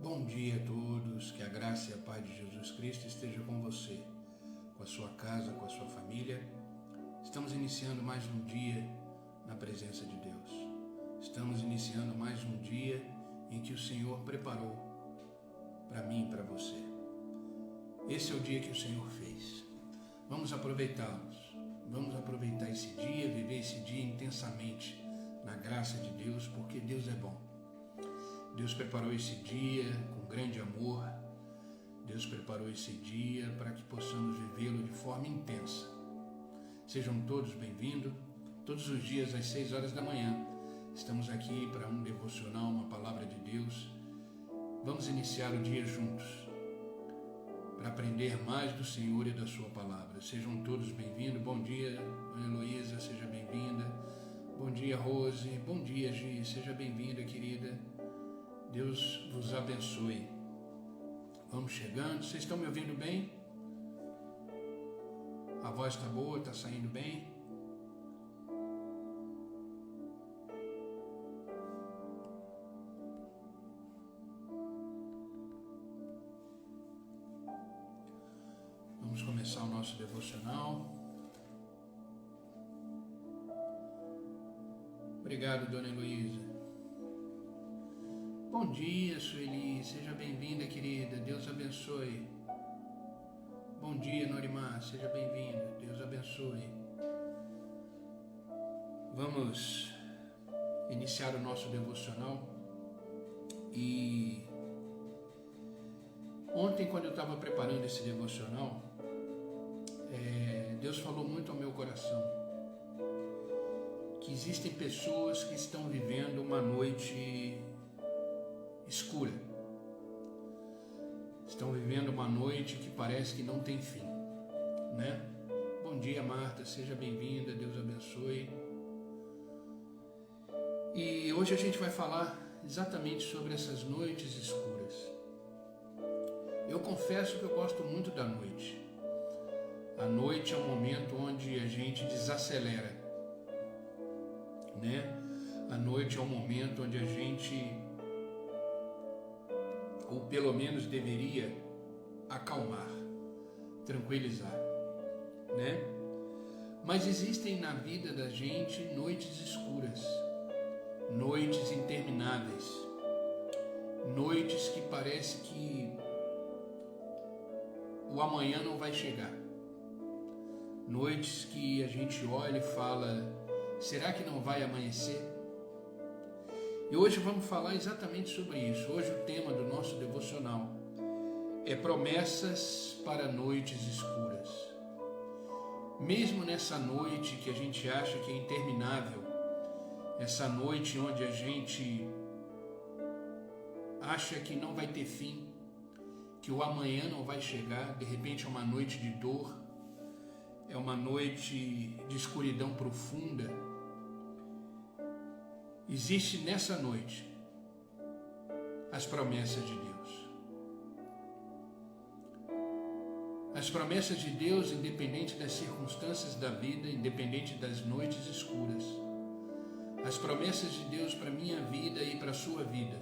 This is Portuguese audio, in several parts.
Bom dia a todos, que a graça e a paz de Jesus Cristo esteja com você, com a sua casa, com a sua família. Estamos iniciando mais um dia na presença de Deus. Estamos iniciando mais um dia em que o Senhor preparou para mim e para você. Esse é o dia que o Senhor fez. Vamos aproveitá-los. Vamos aproveitar esse dia, viver esse dia intensamente na graça de Deus, porque Deus é bom. Deus preparou esse dia com grande amor. Deus preparou esse dia para que possamos vivê-lo de forma intensa. Sejam todos bem-vindos. Todos os dias às 6 horas da manhã estamos aqui para um devocional, uma palavra de Deus. Vamos iniciar o dia juntos para aprender mais do Senhor e da sua palavra. Sejam todos bem-vindos. Bom dia, Dona Heloísa, seja bem-vinda. Bom dia, Rose. Bom dia, Gi, seja bem-vinda, querida. Deus vos abençoe. Vamos chegando. Vocês estão me ouvindo bem? A voz está boa? Está saindo bem? Vamos começar o nosso devocional. Obrigado, Dona Heloísa. Bom dia, Sueli, seja bem-vinda, querida, Deus abençoe. Bom dia, Norimar, seja bem-vinda, Deus abençoe. Vamos iniciar o nosso devocional. E ontem, quando eu estava preparando esse devocional, Deus falou muito ao meu coração que existem pessoas que estão vivendo uma noite escura. Estão vivendo uma noite que parece que não tem fim, né? Bom dia, Marta, seja bem-vinda, Deus abençoe. E hoje a gente vai falar exatamente sobre essas noites escuras. Eu confesso que eu gosto muito da noite. A noite é um momento onde a gente desacelera, né? A noite é um momento onde a gente, ou pelo menos deveria, acalmar, tranquilizar, né? Mas existem na vida da gente noites escuras, noites intermináveis, noites que parece que o amanhã não vai chegar, noites que a gente olha e fala, será que não vai amanhecer? E hoje vamos falar exatamente sobre isso. Hoje o tema do nosso devocional é promessas para noites escuras. Mesmo nessa noite que a gente acha que é interminável, essa noite onde a gente acha que não vai ter fim, que o amanhã não vai chegar, de repente é uma noite de dor, é uma noite de escuridão profunda. Existe nessa noite as promessas de Deus. As promessas de Deus, independente das circunstâncias da vida, independente das noites escuras. As promessas de Deus para a minha vida e para a sua vida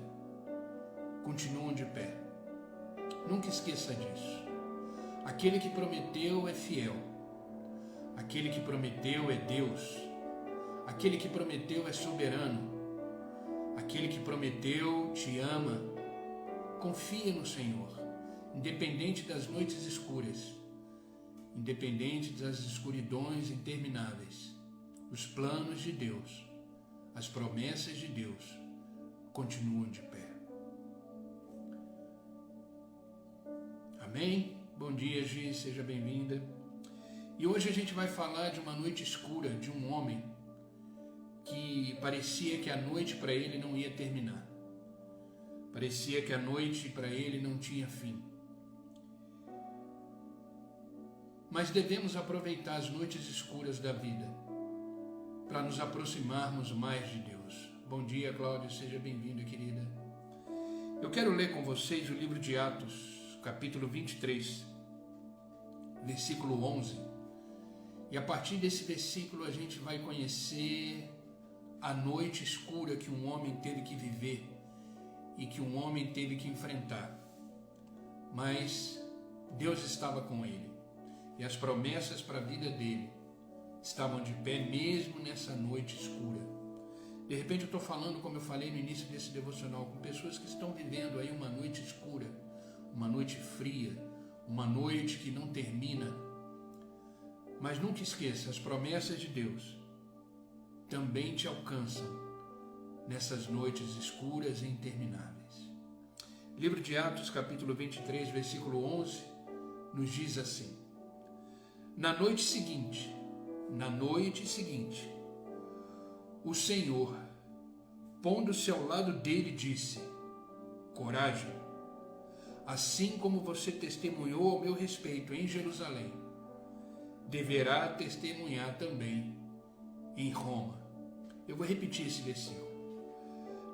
continuam de pé. Nunca esqueça disso. Aquele que prometeu é fiel. Aquele que prometeu é Deus. Aquele que prometeu é soberano. Aquele que prometeu te ama. Confia no Senhor, independente das noites escuras, independente das escuridões intermináveis. Os planos de Deus, as promessas de Deus continuam de pé. Amém? Bom dia, Gi, seja bem-vinda. E hoje a gente vai falar de uma noite escura, de um homem que parecia que a noite para ele não ia terminar. Parecia que a noite para ele não tinha fim. Mas devemos aproveitar as noites escuras da vida para nos aproximarmos mais de Deus. Bom dia, Cláudia, seja bem-vinda, querida. Eu quero ler com vocês o livro de Atos, capítulo 23, versículo 11. E a partir desse versículo a gente vai conhecer a noite escura que um homem teve que viver e que um homem teve que enfrentar. Mas Deus estava com ele. E as promessas para a vida dele estavam de pé mesmo nessa noite escura. De repente eu estou falando, como eu falei no início desse devocional, com pessoas que estão vivendo aí uma noite escura, uma noite fria, uma noite que não termina. Mas nunca esqueça, as promessas de Deus também te alcançam nessas noites escuras e intermináveis. Livro de Atos, capítulo 23, versículo 11, nos diz assim: Na noite seguinte, o Senhor, pondo-se ao lado dele, disse: Coragem, assim como você testemunhou ao meu respeito em Jerusalém, deverá testemunhar também em Roma. Eu vou repetir esse versículo.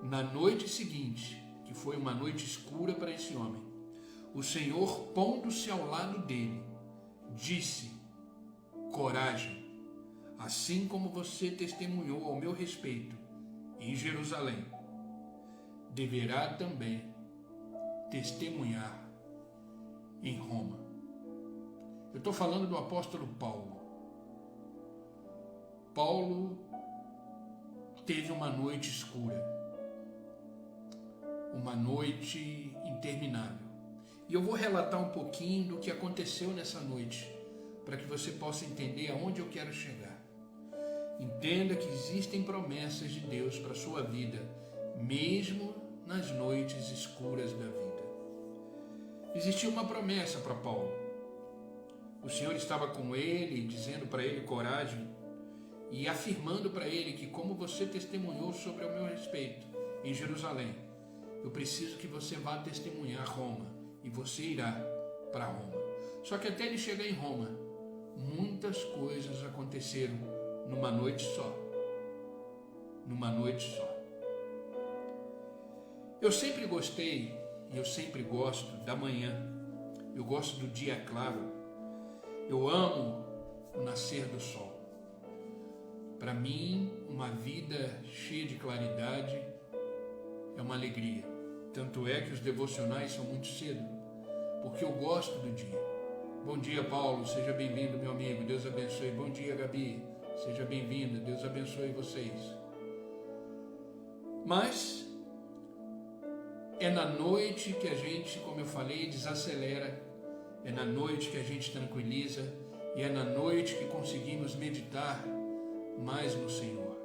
Na noite seguinte, que foi uma noite escura para esse homem, o Senhor, pondo-se ao lado dele, disse: Coragem, assim como você testemunhou ao meu respeito em Jerusalém, deverá também testemunhar em Roma. Eu estou falando do apóstolo Paulo. Paulo teve uma noite escura, uma noite interminável. E eu vou relatar um pouquinho do que aconteceu nessa noite, para que você possa entender aonde eu quero chegar. Entenda que existem promessas de Deus para a sua vida, mesmo nas noites escuras da vida. Existia uma promessa para Paulo. O Senhor estava com ele, dizendo para ele coragem, e afirmando para ele que, como você testemunhou sobre o meu respeito em Jerusalém, eu preciso que você vá testemunhar Roma, e você irá para Roma. Só que até ele chegar em Roma, muitas coisas aconteceram numa noite só. Numa noite só. Eu sempre gostei, e eu sempre gosto da manhã. Eu gosto do dia claro. Eu amo o nascer do sol. Para mim, uma vida cheia de claridade é uma alegria. Tanto é que os devocionais são muito cedo, porque eu gosto do dia. Bom dia, Paulo, seja bem-vindo, meu amigo, Deus abençoe. Bom dia, Gabi, seja bem-vinda, Deus abençoe vocês. Mas é na noite que a gente, como eu falei, desacelera, é na noite que a gente tranquiliza, e é na noite que conseguimos meditar mais no Senhor.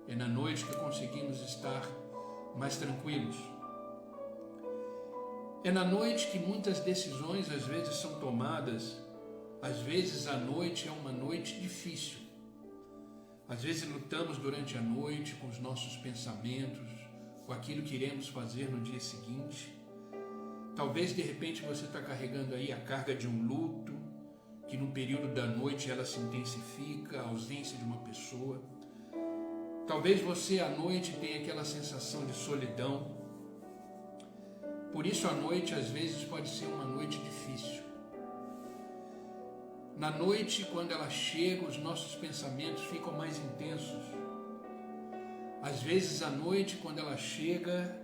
É na noite que conseguimos estar mais tranquilos. É na noite que muitas decisões às vezes são tomadas. Às vezes a noite é uma noite difícil. Às vezes lutamos durante a noite com os nossos pensamentos, com aquilo que iremos fazer no dia seguinte. Talvez de repente você está carregando aí a carga de um luto, que no período da noite ela se intensifica, a ausência de uma pessoa. Talvez você à noite tenha aquela sensação de solidão. Por isso a noite às vezes pode ser uma noite difícil. Na noite, quando ela chega, os nossos pensamentos ficam mais intensos. Às vezes à noite, quando ela chega,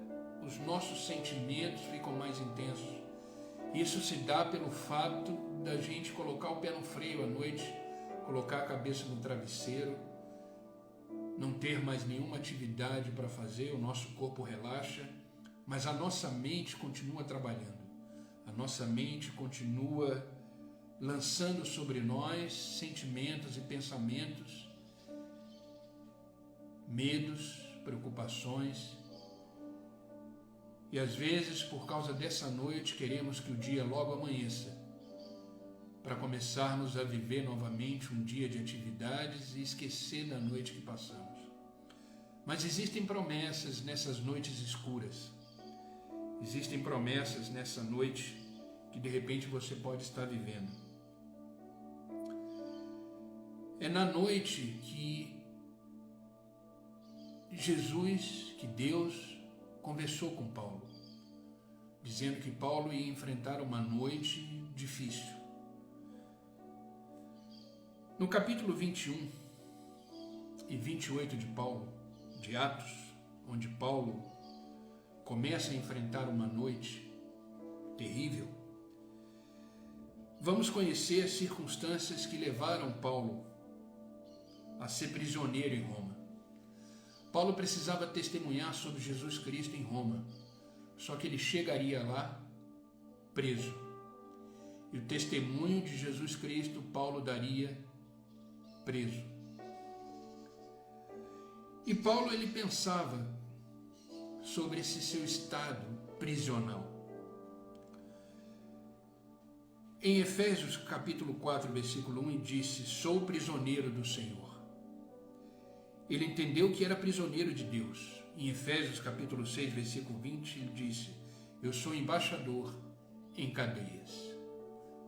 os nossos sentimentos ficam mais intensos. Isso se dá pelo fato da gente colocar o pé no freio à noite, colocar a cabeça no travesseiro, não ter mais nenhuma atividade para fazer, o nosso corpo relaxa, mas a nossa mente continua trabalhando. A nossa mente continua lançando sobre nós sentimentos e pensamentos, medos, preocupações. E às vezes, por causa dessa noite, queremos que o dia logo amanheça, para começarmos a viver novamente um dia de atividades e esquecer da noite que passamos. Mas existem promessas nessas noites escuras. Existem promessas nessa noite que de repente você pode estar vivendo. É na noite que Jesus, que Deus, conversou com Paulo, dizendo que Paulo ia enfrentar uma noite difícil. No capítulo 21 e 28 de Atos, onde Paulo começa a enfrentar uma noite terrível, vamos conhecer as circunstâncias que levaram Paulo a ser prisioneiro em Roma. Paulo precisava testemunhar sobre Jesus Cristo em Roma, só que ele chegaria lá preso. E o testemunho de Jesus Cristo Paulo daria preso. E Paulo ele pensava sobre esse seu estado prisional. Em Efésios capítulo 4, versículo 1, ele disse: sou prisioneiro do Senhor. Ele entendeu que era prisioneiro de Deus. Em Efésios capítulo 6, versículo 20, ele disse: eu sou embaixador em cadeias.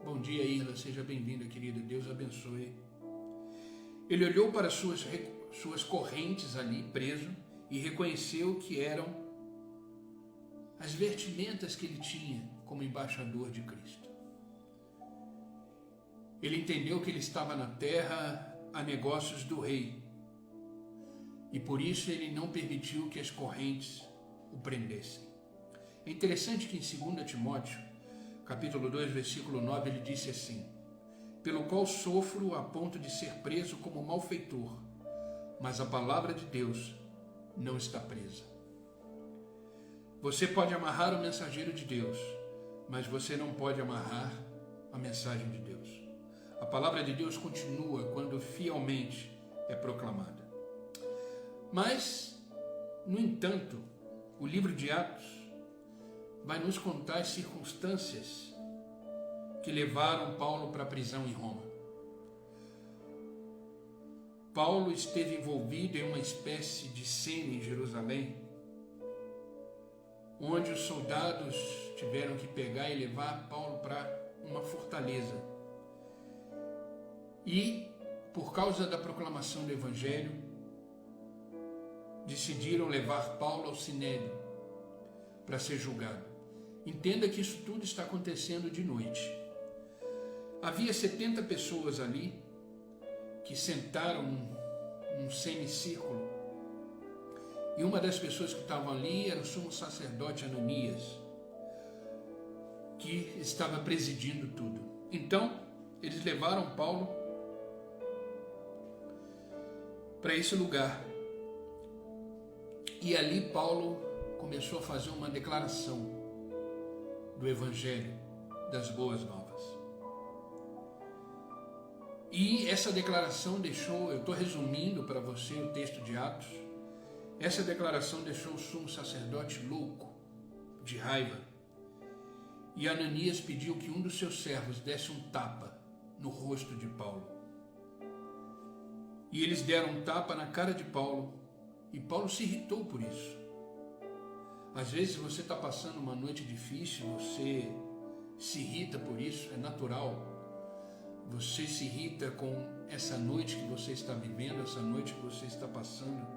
Bom dia, Irla, seja bem-vinda, querida, Deus abençoe. Ele olhou para suas correntes ali, preso, e reconheceu que eram as vestimentas que ele tinha como embaixador de Cristo. Ele entendeu que ele estava na terra a negócios do rei, e por isso ele não permitiu que as correntes o prendessem. É interessante que em 2 Timóteo, capítulo 2, versículo 9, ele disse assim: pelo qual sofro a ponto de ser preso como malfeitor, mas a palavra de Deus não está presa. Você pode amarrar o mensageiro de Deus, mas você não pode amarrar a mensagem de Deus. A palavra de Deus continua quando fielmente é proclamada. Mas, no entanto, o livro de Atos vai nos contar as circunstâncias que levaram Paulo para a prisão em Roma. Paulo esteve envolvido em uma espécie de cena em Jerusalém, onde os soldados tiveram que pegar e levar Paulo para uma fortaleza. E, por causa da proclamação do Evangelho, decidiram levar Paulo ao Sinédrio para ser julgado. Entenda que isso tudo está acontecendo de noite. Havia 70 pessoas ali que sentaram num semicírculo, e uma das pessoas que estavam ali era o sumo sacerdote Ananias, que estava presidindo tudo. Então, eles levaram Paulo para esse lugar, e ali Paulo começou a fazer uma declaração do Evangelho, das boas novas. E essa declaração deixou, eu estou resumindo para você o texto de Atos, essa declaração deixou o sumo sacerdote louco, de raiva. E Ananias pediu que um dos seus servos desse um tapa no rosto de Paulo. E eles deram um tapa na cara de Paulo, e Paulo se irritou por isso. Às vezes você está passando uma noite difícil, você se irrita por isso, é natural. Você se irrita com essa noite que você está vivendo, essa noite que você está passando.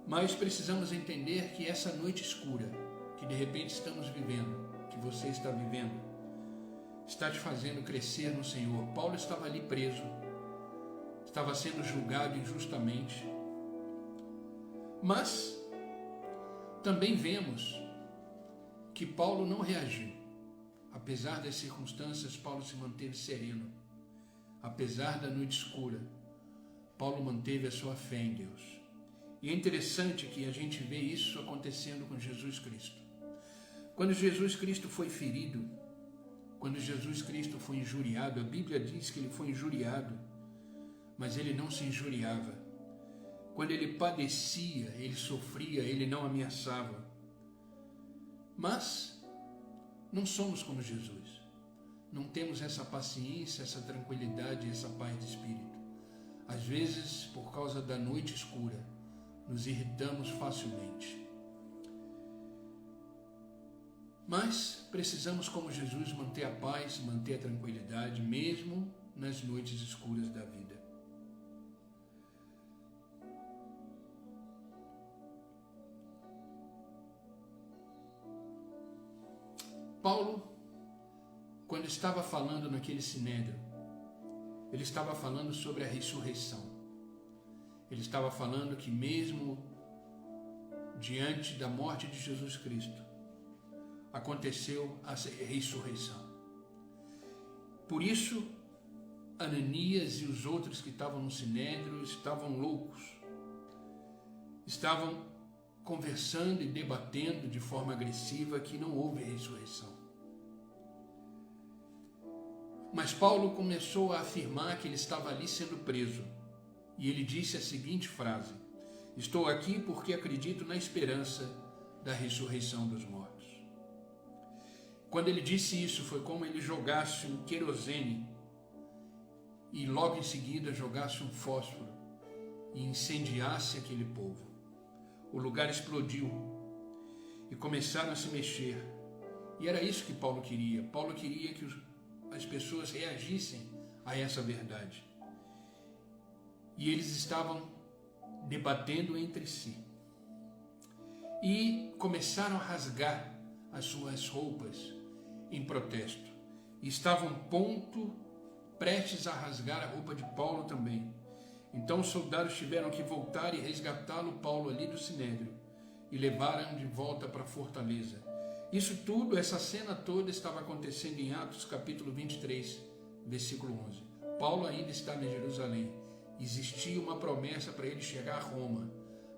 Mas precisamos entender que essa noite escura, que de repente estamos vivendo, que você está vivendo, está te fazendo crescer no Senhor. Paulo estava ali preso, estava sendo julgado injustamente. Mas também vemos que Paulo não reagiu. Apesar das circunstâncias, Paulo se manteve sereno. Apesar da noite escura, Paulo manteve a sua fé em Deus. E é interessante que a gente vê isso acontecendo com Jesus Cristo. Quando Jesus Cristo foi ferido, quando Jesus Cristo foi injuriado, a Bíblia diz que ele foi injuriado, mas ele não se injuriava. Quando ele padecia, ele sofria, ele não ameaçava. Mas não somos como Jesus. Não temos essa paciência, essa tranquilidade, essa paz de espírito. Às vezes, por causa da noite escura, nos irritamos facilmente. Mas precisamos, como Jesus, manter a paz, manter a tranquilidade, mesmo nas noites escuras da vida. Paulo, quando estava falando naquele sinédrio, ele estava falando sobre a ressurreição. Ele estava falando que mesmo diante da morte de Jesus Cristo, aconteceu a ressurreição. Por isso, Ananias e os outros que estavam no Sinédrio estavam loucos, estavam conversando e debatendo de forma agressiva que não houve ressurreição. Mas Paulo começou a afirmar que ele estava ali sendo preso, e ele disse a seguinte frase: estou aqui porque acredito na esperança da ressurreição dos mortos. Quando ele disse isso, foi como ele jogasse um querosene e logo em seguida jogasse um fósforo e incendiasse aquele povo. O lugar explodiu e começaram a se mexer. E era isso que Paulo queria. Paulo queria que as pessoas reagissem a essa verdade. E eles estavam debatendo entre si. E começaram a rasgar as suas roupas em protesto. E estavam prestes a rasgar a roupa de Paulo também. Então os soldados tiveram que voltar e resgatá-lo, Paulo, ali do Sinédrio, e levaram de volta para a fortaleza. Isso tudo, essa cena toda estava acontecendo em Atos capítulo 23, versículo 11. Paulo ainda estava em Jerusalém. Existia uma promessa para ele chegar a Roma,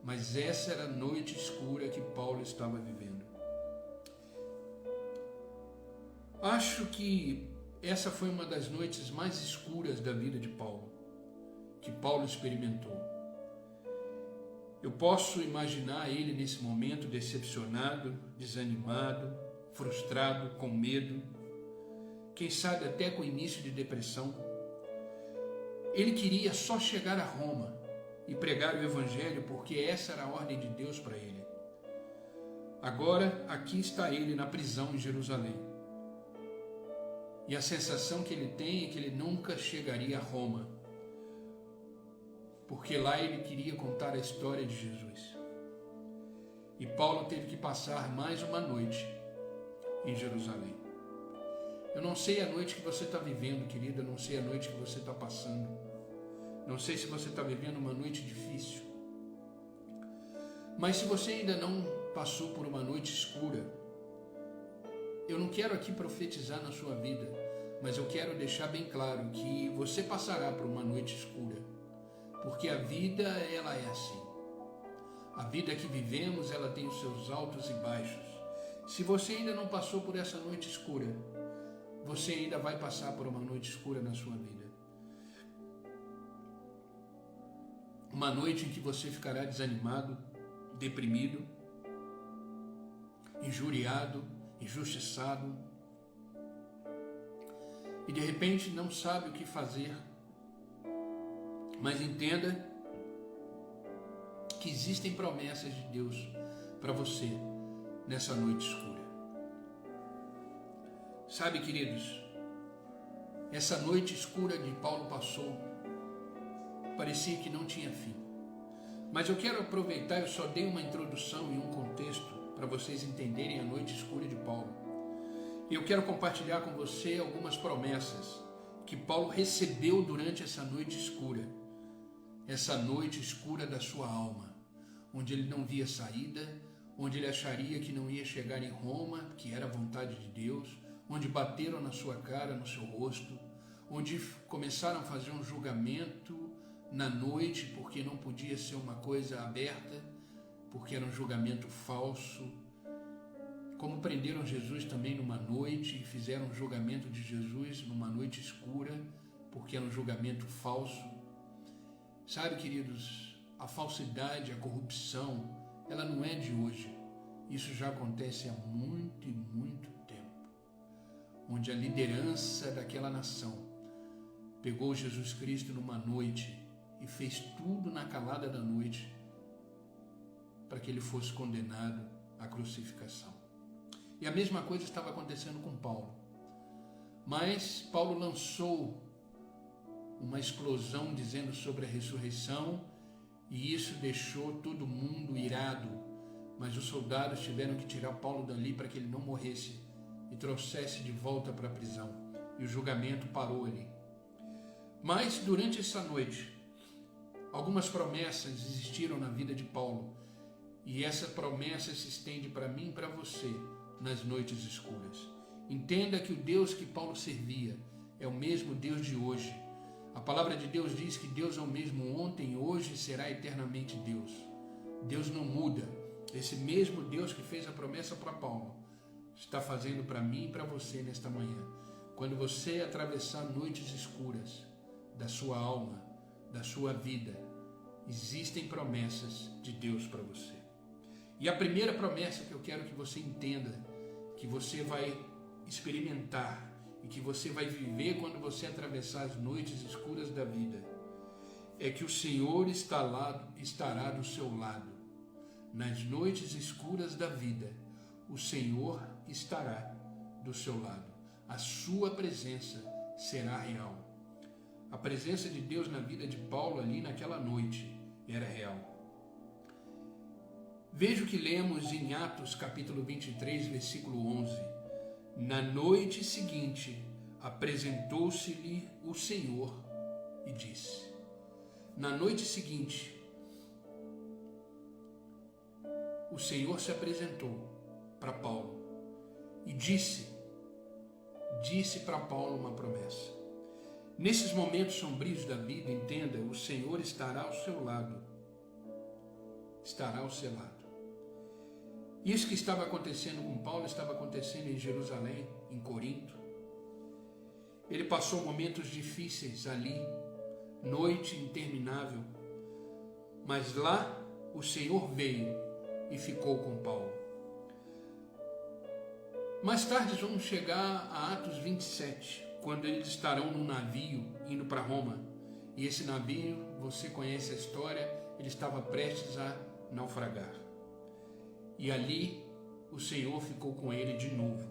mas essa era a noite escura que Paulo estava vivendo. Acho que essa foi uma das noites mais escuras da vida de Paulo, que Paulo experimentou. Eu posso imaginar ele nesse momento decepcionado, desanimado, frustrado, com medo, quem sabe até com início de depressão. Ele queria só chegar a Roma e pregar o Evangelho, porque essa era a ordem de Deus para ele. Agora, aqui está ele na prisão em Jerusalém. E a sensação que ele tem é que ele nunca chegaria a Roma, porque lá ele queria contar a história de Jesus. E Paulo teve que passar mais uma noite em Jerusalém. Eu não sei a noite que você está vivendo, querida, eu não sei a noite que você está passando. Não sei se você está vivendo uma noite difícil. Mas se você ainda não passou por uma noite escura, eu não quero aqui profetizar na sua vida, mas eu quero deixar bem claro que você passará por uma noite escura, porque a vida, ela é assim. A vida que vivemos, ela tem os seus altos e baixos. Se você ainda não passou por essa noite escura, você ainda vai passar por uma noite escura na sua vida. Uma noite em que você ficará desanimado, deprimido, injuriado, injustiçado, e de repente não sabe o que fazer. Mas entenda que existem promessas de Deus para você nessa noite escura. Sabe, queridos, essa noite escura que Paulo passou parecia que não tinha fim. Mas eu quero aproveitar, eu só dei uma introdução e um contexto para vocês entenderem a noite escura de Paulo. E eu quero compartilhar com você algumas promessas que Paulo recebeu durante essa noite escura da sua alma, onde ele não via saída, onde ele acharia que não ia chegar em Roma, que era a vontade de Deus, onde bateram na sua cara, no seu rosto, onde começaram a fazer um julgamento na noite, porque não podia ser uma coisa aberta, porque era um julgamento falso. Como prenderam Jesus também numa noite e fizeram um julgamento de Jesus numa noite escura, porque era um julgamento falso. Sabe, queridos, a falsidade, a corrupção, ela não é de hoje. Isso já acontece há muito e muito tempo, onde a liderança daquela nação pegou Jesus Cristo numa noite e fez tudo na calada da noite para que ele fosse condenado à crucificação. E a mesma coisa estava acontecendo com Paulo. Mas Paulo lançou uma explosão dizendo sobre a ressurreição, e isso deixou todo mundo irado. Mas os soldados tiveram que tirar Paulo dali para que ele não morresse e trouxesse de volta para a prisão. E o julgamento parou ali. Mas durante essa noite, algumas promessas existiram na vida de Paulo, E essa promessa se estende para mim e para você nas noites escuras. Entenda que o Deus que Paulo servia é o mesmo Deus de hoje. A palavra de Deus diz que Deus é o mesmo ontem, hoje e será eternamente Deus. Deus não muda. Esse mesmo Deus que fez a promessa para Paulo está fazendo para mim e para você nesta manhã. Quando você atravessar noites escuras da sua alma, da sua vida, existem promessas de Deus para você. E a primeira promessa que eu quero que você entenda, que você vai experimentar e que você vai viver quando você atravessar as noites escuras da vida, é que o Senhor estará do seu lado. Nas noites escuras da vida, o Senhor estará do seu lado. A sua presença será real. A presença de Deus na vida de Paulo ali naquela noite era real. Veja o que lemos em Atos capítulo 23, versículo 11. Na noite seguinte, apresentou-se-lhe o Senhor e disse. Na noite seguinte, o Senhor se apresentou para Paulo e disse para Paulo uma promessa. Nesses momentos sombrios da vida, entenda, o Senhor estará ao seu lado. Estará ao seu lado. Isso que estava acontecendo com Paulo estava acontecendo em Jerusalém, em Corinto. Ele passou momentos difíceis ali, noite interminável. Mas lá o Senhor veio e ficou com Paulo. Mais tarde vamos chegar a Atos 27, quando eles estarão num navio indo para Roma. E esse navio, você conhece a história, ele estava prestes a naufragar. E ali o Senhor ficou com ele de novo.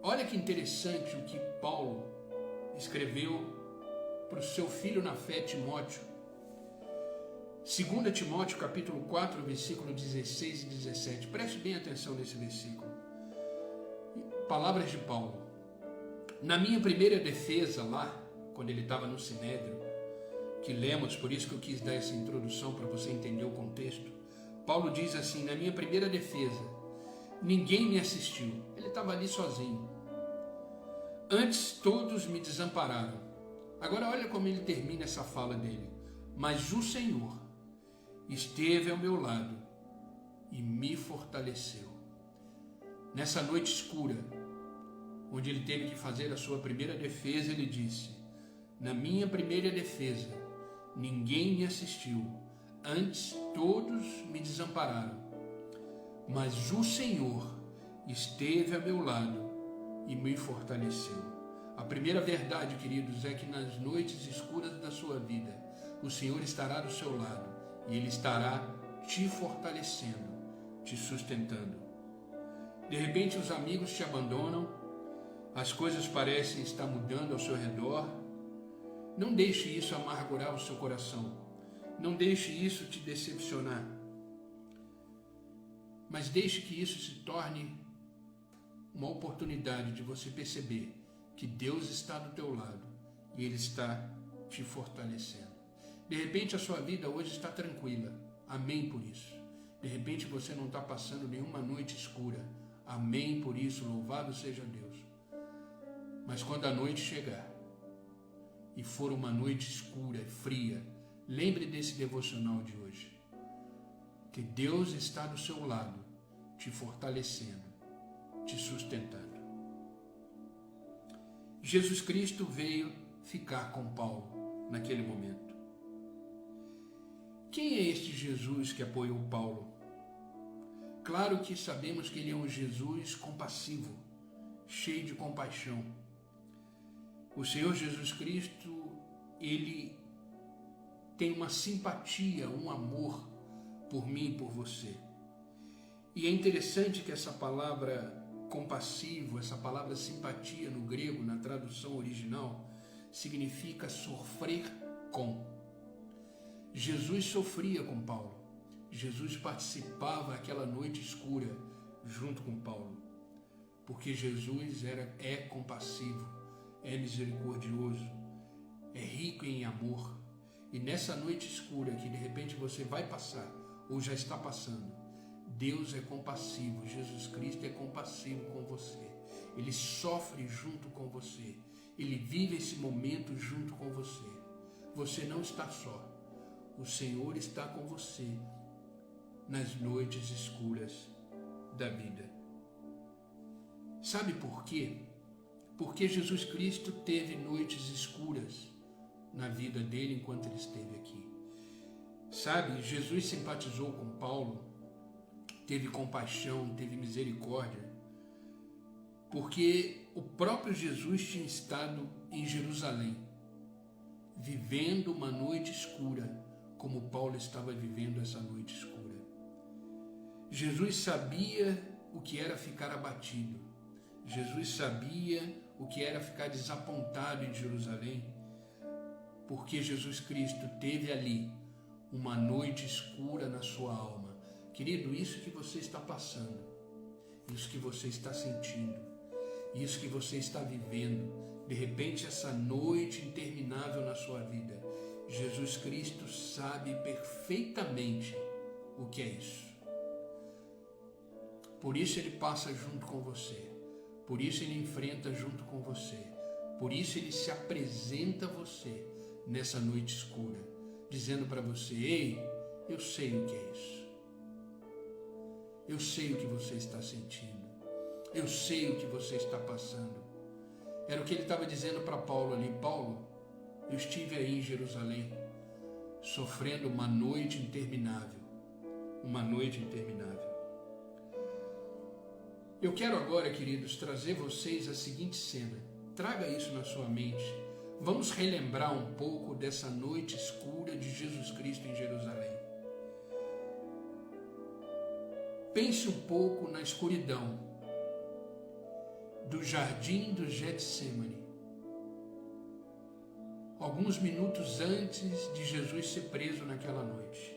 Olha que interessante o que Paulo escreveu para o seu filho na fé, Timóteo. 2 Timóteo capítulo 4, versículo 16 e 17. Preste bem atenção nesse versículo. Palavras de Paulo. Na minha primeira defesa lá, quando ele estava no Sinédrio, que lemos, por isso que eu quis dar essa introdução para você entender o contexto. Paulo diz assim, na minha primeira defesa, ninguém me assistiu. Ele estava ali sozinho. Antes todos me desampararam. Agora olha como ele termina essa fala dele. Mas o Senhor esteve ao meu lado e me fortaleceu. Nessa noite escura, onde ele teve que fazer a sua primeira defesa, ele disse, na minha primeira defesa, ninguém me assistiu, antes todos me desampararam, mas o Senhor esteve a meu lado e me fortaleceu. A primeira verdade, queridos, é que nas noites escuras da sua vida, o Senhor estará do seu lado e Ele estará te fortalecendo, te sustentando. De repente os amigos te abandonam, as coisas parecem estar mudando ao seu redor. Não deixe isso amargurar o seu coração. Não deixe isso te decepcionar. Mas deixe que isso se torne uma oportunidade de você perceber que Deus está do teu lado e Ele está te fortalecendo. De repente a sua vida hoje está tranquila. Amém por isso. De repente você não está passando nenhuma noite escura. Amém por isso. Louvado seja Deus. Mas quando a noite chegar e for uma noite escura e fria, lembre desse devocional de hoje. Que Deus está do seu lado, te fortalecendo, te sustentando. Jesus Cristo veio ficar com Paulo naquele momento. Quem é este Jesus que apoiou Paulo? Claro que sabemos que ele é um Jesus compassivo, cheio de compaixão. O Senhor Jesus Cristo, ele tem uma simpatia, um amor por mim e por você. E é interessante que essa palavra compassivo, essa palavra simpatia no grego, na tradução original, significa sofrer com. Jesus sofria com Paulo. Jesus participava daquela noite escura junto com Paulo. Porque Jesus é compassivo, é misericordioso, é rico em amor. E nessa noite escura que de repente você vai passar, ou já está passando, Deus é compassivo, Jesus Cristo é compassivo com você. Ele sofre junto com você. Ele vive esse momento junto com você. Você não está só. O Senhor está com você nas noites escuras da vida. Sabe por quê? Porque Jesus Cristo teve noites escuras na vida dele enquanto ele esteve aqui. Sabe, Jesus simpatizou com Paulo, teve compaixão, teve misericórdia, porque o próprio Jesus tinha estado em Jerusalém, vivendo uma noite escura, como Paulo estava vivendo essa noite escura. Jesus sabia o que era ficar abatido. Jesus sabia o que era ficar desapontado em Jerusalém, porque Jesus Cristo teve ali uma noite escura na sua alma. Querido, isso que você está passando, isso que você está sentindo, isso que você está vivendo, de repente essa noite interminável na sua vida, Jesus Cristo sabe perfeitamente o que é isso. Por isso ele passa junto com você, por isso ele enfrenta junto com você, por isso ele se apresenta a você nessa noite escura, dizendo para você: ei, eu sei o que é isso. Eu sei o que você está sentindo. Eu sei o que você está passando. Era o que ele estava dizendo para Paulo ali. Paulo, eu estive aí em Jerusalém, sofrendo uma noite interminável. Uma noite interminável. Eu quero agora, queridos, trazer vocês a seguinte cena. Traga isso na sua mente. Vamos relembrar um pouco dessa noite escura de Jesus Cristo em Jerusalém. Pense um pouco na escuridão do jardim do Getsemane, alguns minutos antes de Jesus ser preso naquela noite.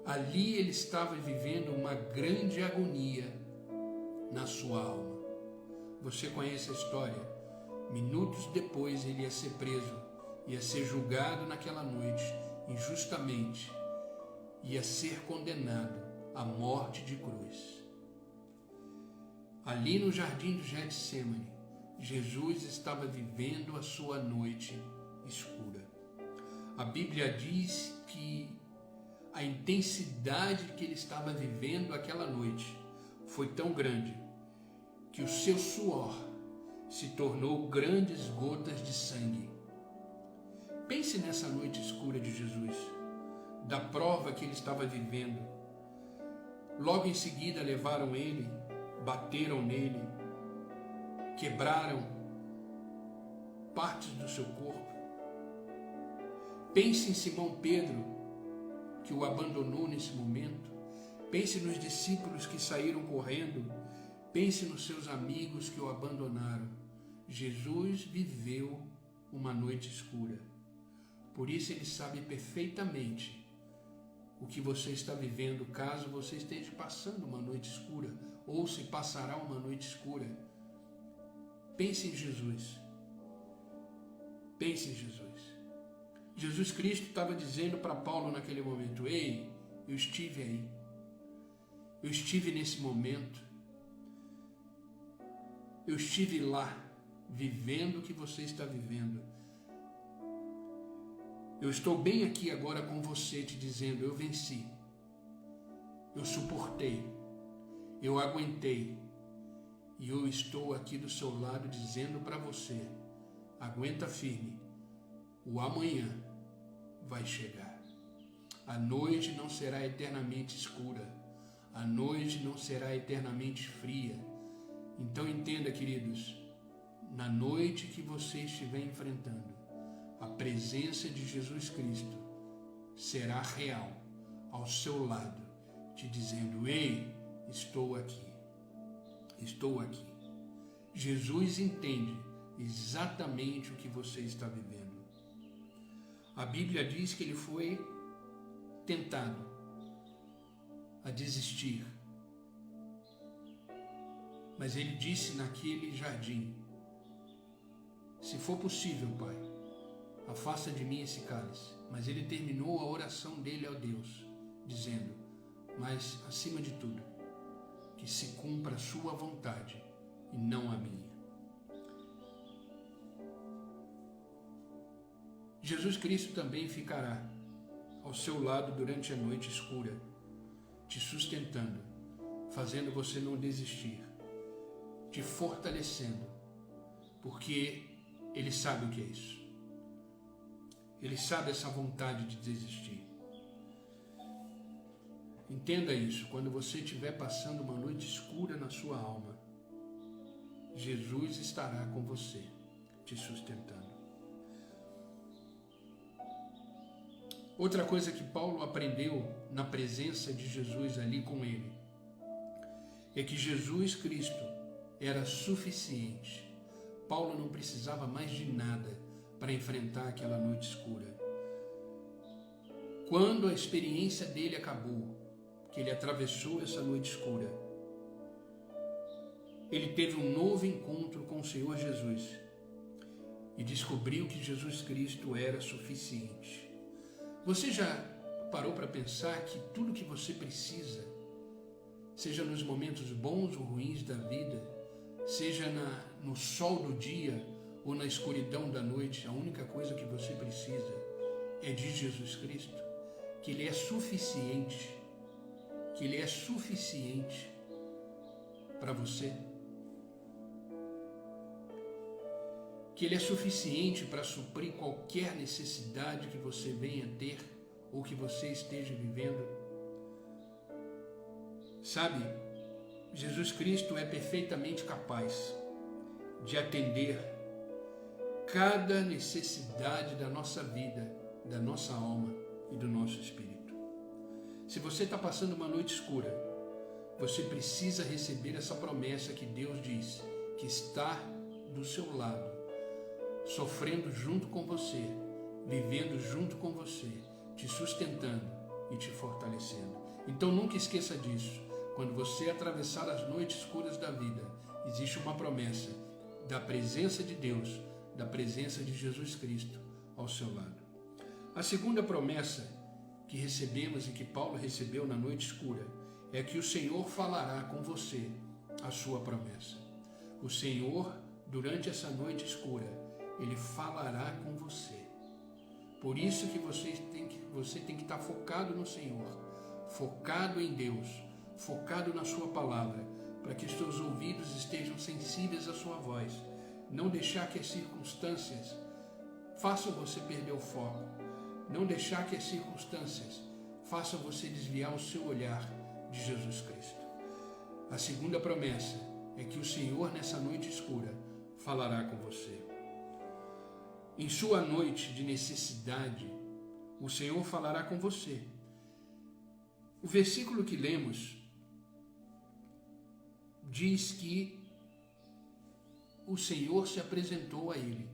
Ali ele estava vivendo uma grande agonia na sua alma. Você conhece a história? Minutos depois ele ia ser preso, ia ser julgado naquela noite injustamente, ia ser condenado à morte de cruz. Ali no jardim do Getsemane, Jesus estava vivendo a sua noite escura. A Bíblia diz que a intensidade que ele estava vivendo aquela noite foi tão grande que o seu suor se tornou grandes gotas de sangue. Pense nessa noite escura de Jesus, da prova que ele estava vivendo. Logo em seguida levaram ele, bateram nele, quebraram partes do seu corpo. Pense em Simão Pedro, que o abandonou nesse momento. Pense nos discípulos que saíram correndo. Pense nos seus amigos que o abandonaram. Jesus viveu uma noite escura. Por isso ele sabe perfeitamente o que você está vivendo, caso você esteja passando uma noite escura, ou se passará uma noite escura. Pense em Jesus. Pense em Jesus. Jesus Cristo estava dizendo para Paulo naquele momento: ei, eu estive aí. Eu estive nesse momento. Eu estive lá, vivendo o que você está vivendo. Eu estou bem aqui agora com você, te dizendo: eu venci. Eu suportei. Eu aguentei. E eu estou aqui do seu lado dizendo para você: aguenta firme. O amanhã vai chegar. A noite não será eternamente escura. A noite não será eternamente fria. Então entenda, queridos, na noite que você estiver enfrentando, a presença de Jesus Cristo será real ao seu lado, te dizendo: ei, estou aqui. Estou aqui. Jesus entende exatamente o que você está vivendo. A Bíblia diz que ele foi tentado a desistir. Mas ele disse naquele jardim: se for possível, Pai, afasta de mim esse cálice. Mas ele terminou a oração dele ao Deus, dizendo: mas, acima de tudo, que se cumpra a sua vontade e não a minha. Jesus Cristo também ficará ao seu lado durante a noite escura, te sustentando, fazendo você não desistir, te fortalecendo, porque Ele sabe o que é isso. Ele sabe essa vontade de desistir. Entenda isso, quando você estiver passando uma noite escura na sua alma, Jesus estará com você, te sustentando. Outra coisa que Paulo aprendeu na presença de Jesus ali com ele, é que Jesus Cristo era suficiente. Paulo não precisava mais de nada para enfrentar aquela noite escura. Quando a experiência dele acabou, que ele atravessou essa noite escura, ele teve um novo encontro com o Senhor Jesus e descobriu que Jesus Cristo era suficiente. Você já parou para pensar que tudo que você precisa, seja nos momentos bons ou ruins da vida, seja no sol do dia ou na escuridão da noite, a única coisa que você precisa é de Jesus Cristo, que Ele é suficiente, que Ele é suficiente para você, que Ele é suficiente para suprir qualquer necessidade que você venha ter ou que você esteja vivendo. Sabe, Jesus Cristo é perfeitamente capaz de atender cada necessidade da nossa vida, da nossa alma e do nosso espírito. Se você está passando uma noite escura, você precisa receber essa promessa que Deus diz, que está do seu lado, sofrendo junto com você, vivendo junto com você, te sustentando e te fortalecendo. Então nunca esqueça disso. Quando você atravessar as noites escuras da vida, existe uma promessa da presença de Deus, da presença de Jesus Cristo ao seu lado. A segunda promessa que recebemos e que Paulo recebeu na noite escura é que o Senhor falará com você a sua promessa. O Senhor, durante essa noite escura, Ele falará com você. Por isso que você tem que estar focado no Senhor, focado em Deus, focado na sua palavra, para que os teus ouvidos estejam sensíveis à sua voz. Não deixar que as circunstâncias façam você perder o foco. Não deixar que as circunstâncias façam você desviar o seu olhar de Jesus Cristo. A segunda promessa é que o Senhor, nessa noite escura, falará com você. Em sua noite de necessidade, o Senhor falará com você. O versículo que lemos diz que o Senhor se apresentou a ele.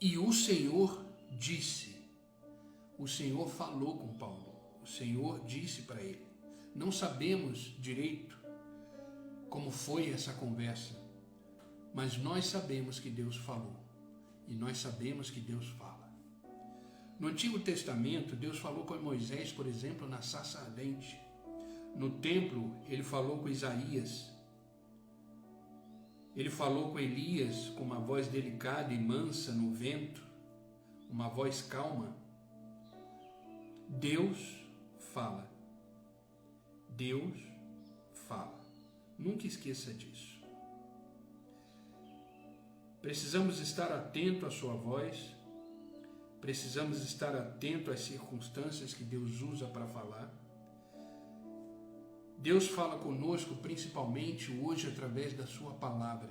E o Senhor disse. O Senhor falou com Paulo. O Senhor disse para ele. Não sabemos direito como foi essa conversa, mas nós sabemos que Deus falou. E nós sabemos que Deus fala. No Antigo Testamento, Deus falou com Moisés, por exemplo, na sarça ardente. No templo, Ele falou com Isaías. Ele falou com Elias com uma voz delicada e mansa no vento, uma voz calma. Deus fala. Deus fala. Nunca esqueça disso. Precisamos estar atento à sua voz, precisamos estar atento às circunstâncias que Deus usa para falar. Deus fala conosco principalmente hoje através da sua palavra,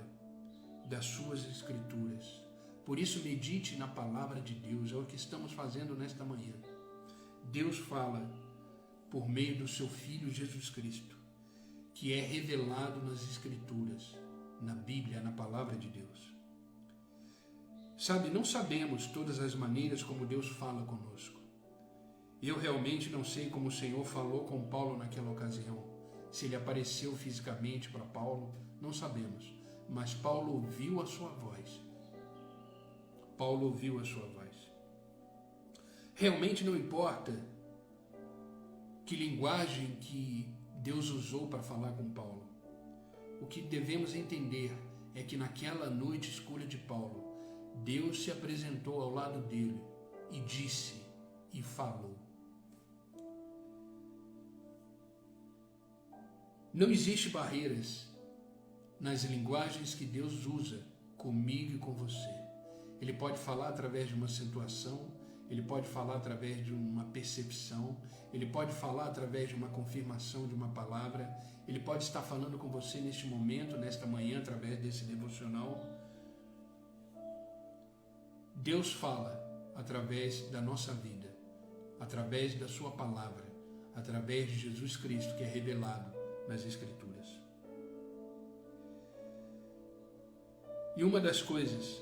das suas escrituras. Por isso medite na palavra de Deus, é o que estamos fazendo nesta manhã. Deus fala por meio do seu Filho Jesus Cristo, que é revelado nas escrituras, na Bíblia, na palavra de Deus. Sabe, não sabemos todas as maneiras como Deus fala conosco. Eu realmente não sei como o Senhor falou com Paulo naquela ocasião. Se ele apareceu fisicamente para Paulo, não sabemos. Mas Paulo ouviu a sua voz. Paulo ouviu a sua voz. Realmente não importa que linguagem que Deus usou para falar com Paulo. O que devemos entender é que naquela noite escura de Paulo, Deus se apresentou ao lado dele e disse e falou. Não existe barreiras nas linguagens que Deus usa comigo e com você. Ele pode falar através de uma situação, ele pode falar através de uma percepção, ele pode falar através de uma confirmação de uma palavra, ele pode estar falando com você neste momento, nesta manhã, através desse devocional. Deus fala através da nossa vida, através da sua palavra, através de Jesus Cristo, que é revelado nas Escrituras. E uma das coisas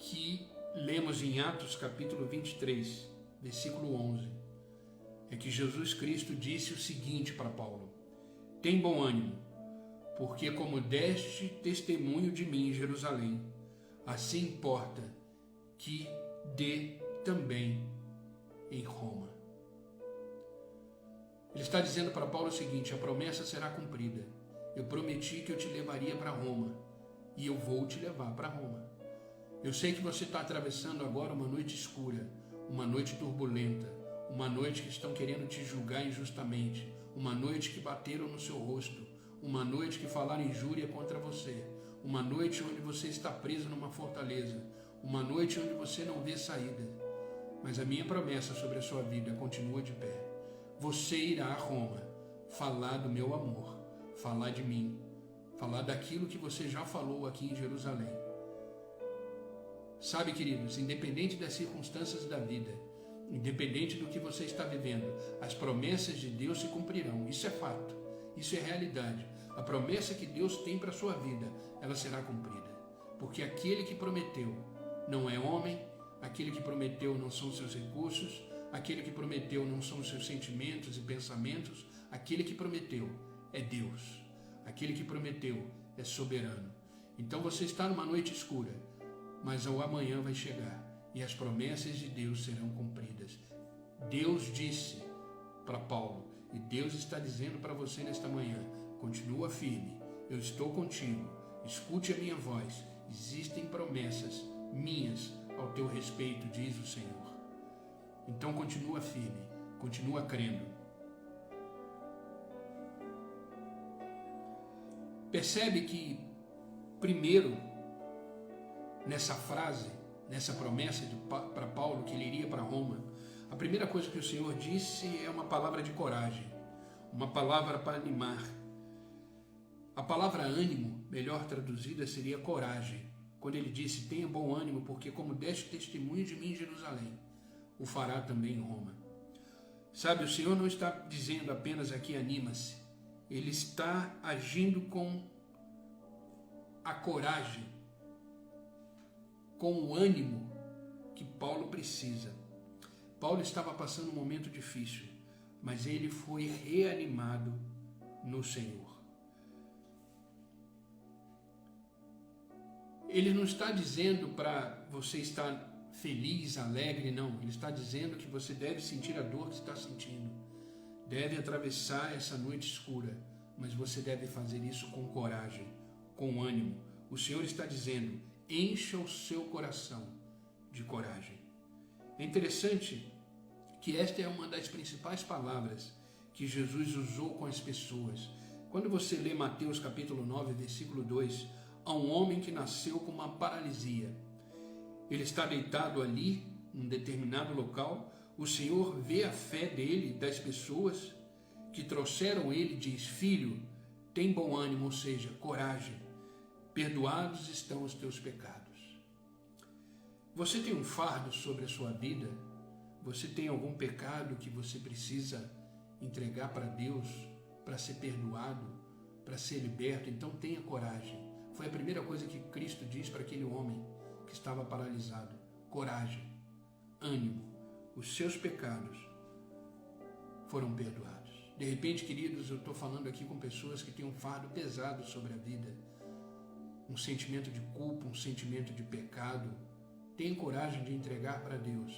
que lemos em Atos capítulo 23, versículo 11, é que Jesus Cristo disse o seguinte para Paulo: tem bom ânimo, porque como deste testemunho de mim em Jerusalém, assim importa que dê também em Roma. Ele está dizendo para Paulo o seguinte: a promessa será cumprida. Eu prometi que eu te levaria para Roma, e eu vou te levar para Roma. Eu sei que você está atravessando agora uma noite escura, uma noite turbulenta, uma noite que estão querendo te julgar injustamente, uma noite que bateram no seu rosto, uma noite que falaram injúria contra você, uma noite onde você está preso numa fortaleza, uma noite onde você não vê saída. Mas a minha promessa sobre a sua vida continua de pé. Você irá a Roma falar do meu amor, falar de mim, falar daquilo que você já falou aqui em Jerusalém. Sabe, queridos, independente das circunstâncias da vida, independente do que você está vivendo, as promessas de Deus se cumprirão. Isso é fato, isso é realidade. A promessa que Deus tem para a sua vida, ela será cumprida. Porque aquele que prometeu não é homem, aquele que prometeu não são seus recursos, aquele que prometeu não são seus sentimentos e pensamentos, aquele que prometeu é Deus. Aquele que prometeu é soberano. Então você está numa noite escura, mas o amanhã vai chegar e as promessas de Deus serão cumpridas. Deus disse para Paulo e Deus está dizendo para você nesta manhã: continua firme, eu estou contigo, escute a minha voz, existem promessas minhas ao teu respeito, diz o Senhor. Então continua firme, continua crendo. Percebe que, primeiro, nessa frase, nessa promessa para Paulo, que ele iria para Roma, a primeira coisa que o Senhor disse é uma palavra de coragem, uma palavra para animar. A palavra ânimo, melhor traduzida, seria coragem. Quando ele disse: tenha bom ânimo, porque como deste testemunho de mim em Jerusalém, o fará também em Roma. Sabe, o Senhor não está dizendo apenas aqui anima-se, Ele está agindo com a coragem, com o ânimo que Paulo precisa. Paulo estava passando um momento difícil, mas ele foi reanimado no Senhor. Ele não está dizendo para você estar feliz, alegre, não. Ele está dizendo que você deve sentir a dor que está sentindo. Deve atravessar essa noite escura, mas você deve fazer isso com coragem, com ânimo. O Senhor está dizendo: encha o seu coração de coragem. É interessante que esta é uma das principais palavras que Jesus usou com as pessoas. Quando você lê Mateus capítulo 9, versículo 2, há um homem que nasceu com uma paralisia. Ele está deitado ali, em um determinado local. O Senhor vê a fé dele, das pessoas que trouxeram ele, diz: filho, tem bom ânimo, ou seja, coragem. Perdoados estão os teus pecados. Você tem um fardo sobre a sua vida? Você tem algum pecado que você precisa entregar para Deus, para ser perdoado, para ser liberto? Então tenha coragem. Foi a primeira coisa que Cristo diz para aquele homem que estava paralisado: coragem, ânimo, os seus pecados foram perdoados. De repente, queridos, eu estou falando aqui com pessoas que têm um fardo pesado sobre a vida, um sentimento de culpa, um sentimento de pecado, Tenha coragem de entregar para Deus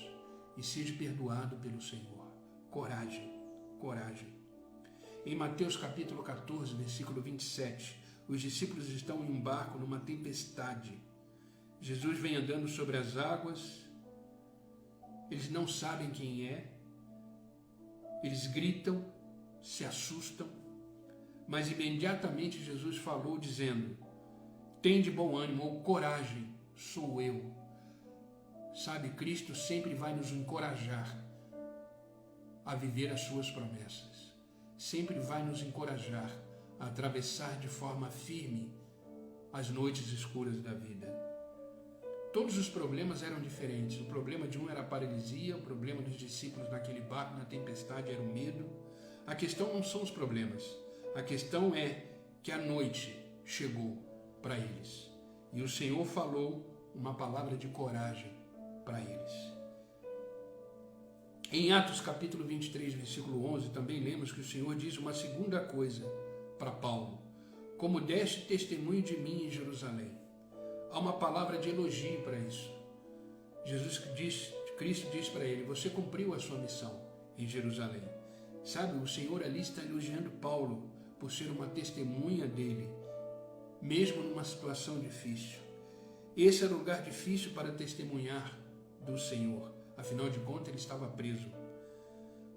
e seja perdoado pelo Senhor. Coragem, coragem. Em Mateus capítulo 14, versículo 27, os discípulos estão em um barco numa tempestade. Jesus vem andando sobre as águas, eles não sabem quem é, eles gritam, se assustam, mas imediatamente Jesus falou dizendo: tende bom ânimo ou coragem, sou eu. Sabe, Cristo sempre vai nos encorajar a viver as suas promessas. Sempre vai nos encorajar a atravessar de forma firme as noites escuras da vida. Todos os problemas eram diferentes. O problema de um era a paralisia, o problema dos discípulos naquele barco, na tempestade, era o medo. A questão não são os problemas. A questão é que a noite chegou para eles. E o Senhor falou uma palavra de coragem para eles. Em Atos capítulo 23, versículo 11, também lemos que o Senhor diz uma segunda coisa para Paulo: como deste testemunho de mim em Jerusalém. Há uma palavra de elogio para isso. Cristo diz para ele: você cumpriu a sua missão em Jerusalém. Sabe, o Senhor ali está elogiando Paulo por ser uma testemunha dele, mesmo numa situação difícil. Esse era um lugar difícil para testemunhar do Senhor. Afinal de contas, ele estava preso.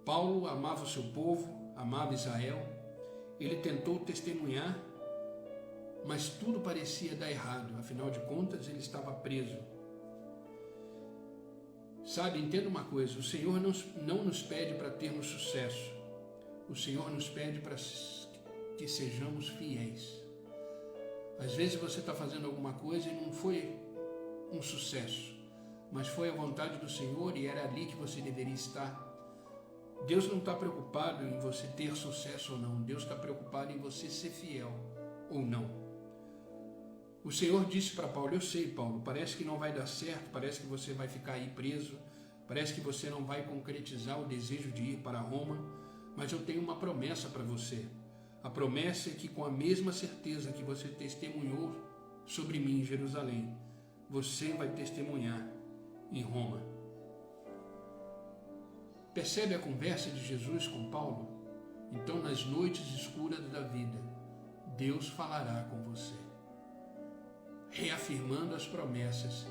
Paulo amava o seu povo, amava Israel. Ele tentou testemunhar, mas tudo parecia dar errado. Afinal de contas, ele estava preso. Sabe, entenda uma coisa: o Senhor não nos pede para termos sucesso. O Senhor nos pede para que sejamos fiéis. Às vezes você está fazendo alguma coisa e não foi um sucesso, mas foi a vontade do Senhor e era ali que você deveria estar. Deus não está preocupado em você ter sucesso ou não. Deus está preocupado em você ser fiel ou não. O Senhor disse para Paulo: eu sei, Paulo, parece que não vai dar certo, parece que você vai ficar aí preso, parece que você não vai concretizar o desejo de ir para Roma, mas eu tenho uma promessa para você. A promessa é que, com a mesma certeza que você testemunhou sobre mim em Jerusalém, você vai testemunhar em Roma. Percebe a conversa de Jesus com Paulo? Então, nas noites escuras da vida, Deus falará com você, reafirmando as promessas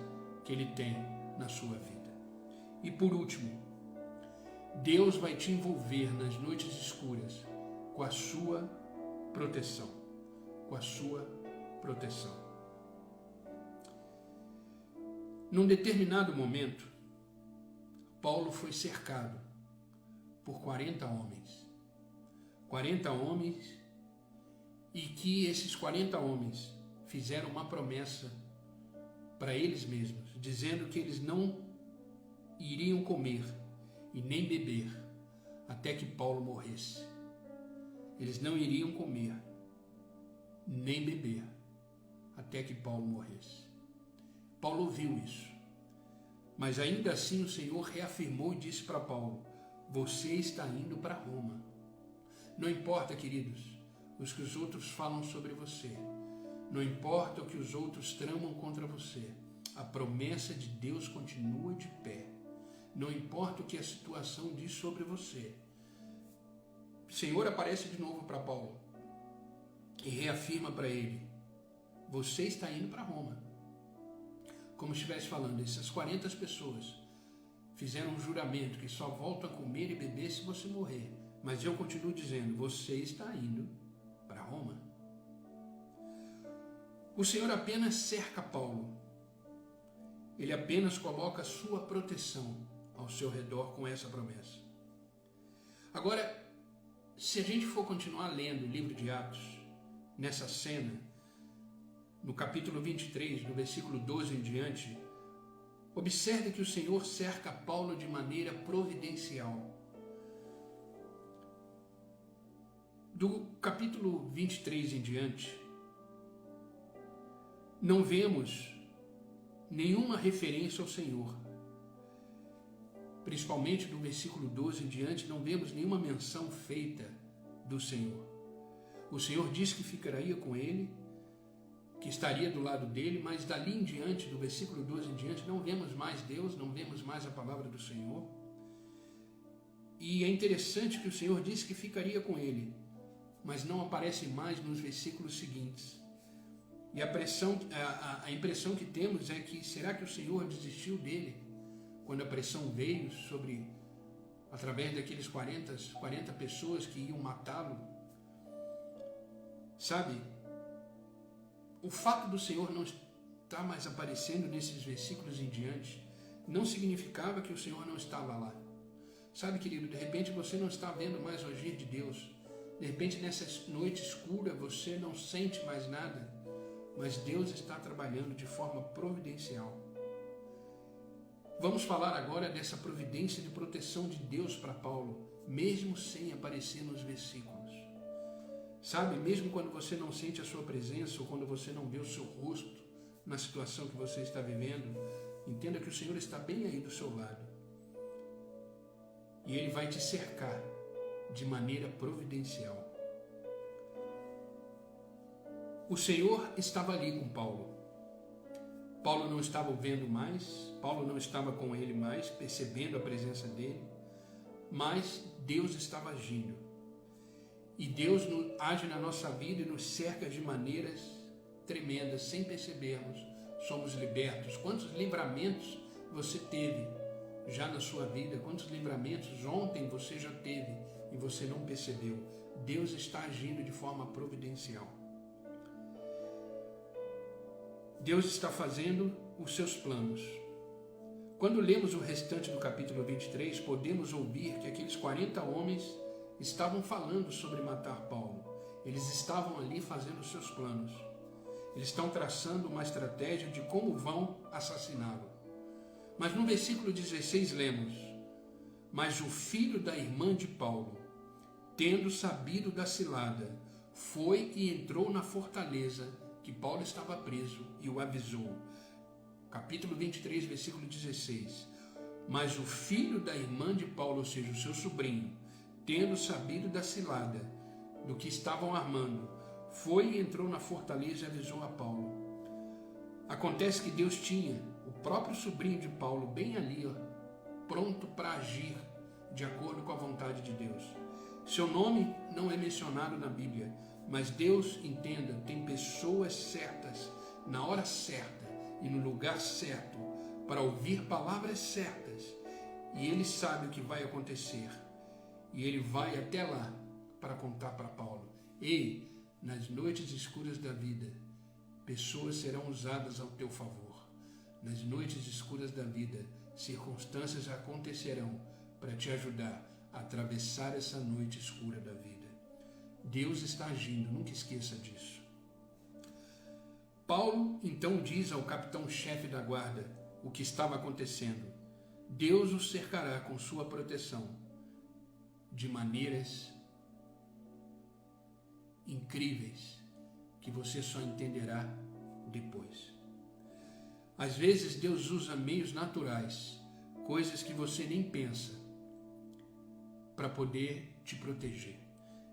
que Ele tem na sua vida. E por último, Deus vai te envolver nas noites escuras com a sua proteção. Com a sua proteção. Num determinado momento, Paulo foi cercado por 40 homens. 40 homens, e que esses 40 homens fizeram uma promessa para eles mesmos, dizendo que eles não iriam comer e nem beber até que Paulo morresse. Eles não iriam comer nem beber até que Paulo morresse. Paulo ouviu isso, mas ainda assim o Senhor reafirmou e disse para Paulo: você está indo para Roma. Não importa, queridos, os que os outros falam sobre você. Não importa o que os outros tramam contra você. A promessa de Deus continua de pé. Não importa o que a situação diz sobre você. O Senhor aparece de novo para Paulo e reafirma para ele: você está indo para Roma. Como estivesse falando, essas 40 pessoas fizeram um juramento que só voltam a comer e beber se você morrer. Mas eu continuo dizendo: você está indo para Roma. O Senhor apenas cerca Paulo. Ele apenas coloca a sua proteção ao seu redor com essa promessa. Agora, se a gente for continuar lendo o livro de Atos, nessa cena, no capítulo 23, do versículo 12 em diante, observe que o Senhor cerca Paulo de maneira providencial. Do capítulo 23 em diante, não vemos nenhuma referência ao Senhor. Principalmente do versículo 12 em diante, não vemos nenhuma menção feita do Senhor. O Senhor diz que ficaria com ele, que estaria do lado dele, mas dali em diante, do versículo 12 em diante, não vemos mais Deus, não vemos mais a palavra do Senhor. E é interessante que o Senhor disse que ficaria com ele, mas não aparece mais nos versículos seguintes. E a impressão que temos é que, será que o Senhor desistiu dele quando a pressão veio através daqueles 40 pessoas que iam matá-lo? Sabe, o fato do Senhor não estar mais aparecendo nesses versículos em diante não significava que o Senhor não estava lá. Sabe, querido, de repente você não está vendo mais o agir de Deus. De repente, nessa noite escura, você não sente mais nada, mas Deus está trabalhando de forma providencial. Vamos falar agora dessa providência de proteção de Deus para Paulo, mesmo sem aparecer nos versículos. Sabe, mesmo quando você não sente a sua presença ou quando você não vê o seu rosto na situação que você está vivendo, entenda que o Senhor está bem aí do seu lado. E Ele vai te cercar de maneira providencial. O Senhor estava ali com Paulo. Paulo não estava o vendo mais, Paulo não estava com ele mais, percebendo a presença dele, mas Deus estava agindo. E Deus age na nossa vida e nos cerca de maneiras tremendas, sem percebermos. Somos libertos. Quantos livramentos você teve já na sua vida? Quantos livramentos ontem você já teve e você não percebeu? Deus está agindo de forma providencial. Deus está fazendo os seus planos. Quando lemos o restante do capítulo 23, podemos ouvir que aqueles 40 homens estavam falando sobre matar Paulo. Eles estavam ali fazendo os seus planos. Eles estão traçando uma estratégia de como vão assassiná-lo. Mas no versículo 16 lemos: mas o filho da irmã de Paulo, tendo sabido da cilada, foi e entrou na fortaleza que Paulo estava preso e o avisou. Capítulo 23, versículo 16. Mas o filho da irmã de Paulo, ou seja, o seu sobrinho, tendo sabido da cilada, do que estavam armando, foi e entrou na fortaleza e avisou a Paulo. Acontece que Deus tinha o próprio sobrinho de Paulo bem ali, pronto para agir de acordo com a vontade de Deus. Seu nome não é mencionado na Bíblia, mas Deus, entenda, tem pessoas certas, na hora certa e no lugar certo, para ouvir palavras certas, e Ele sabe o que vai acontecer, e Ele vai até lá para contar para Paulo: ei, nas noites escuras da vida, pessoas serão usadas ao teu favor. Nas noites escuras da vida, circunstâncias acontecerão para te ajudar a atravessar essa noite escura da vida. Deus está agindo, nunca esqueça disso. Paulo então diz ao capitão-chefe da guarda o que estava acontecendo. Deus o cercará com sua proteção de maneiras incríveis que você só entenderá depois. Às vezes Deus usa meios naturais, coisas que você nem pensa, para poder te proteger.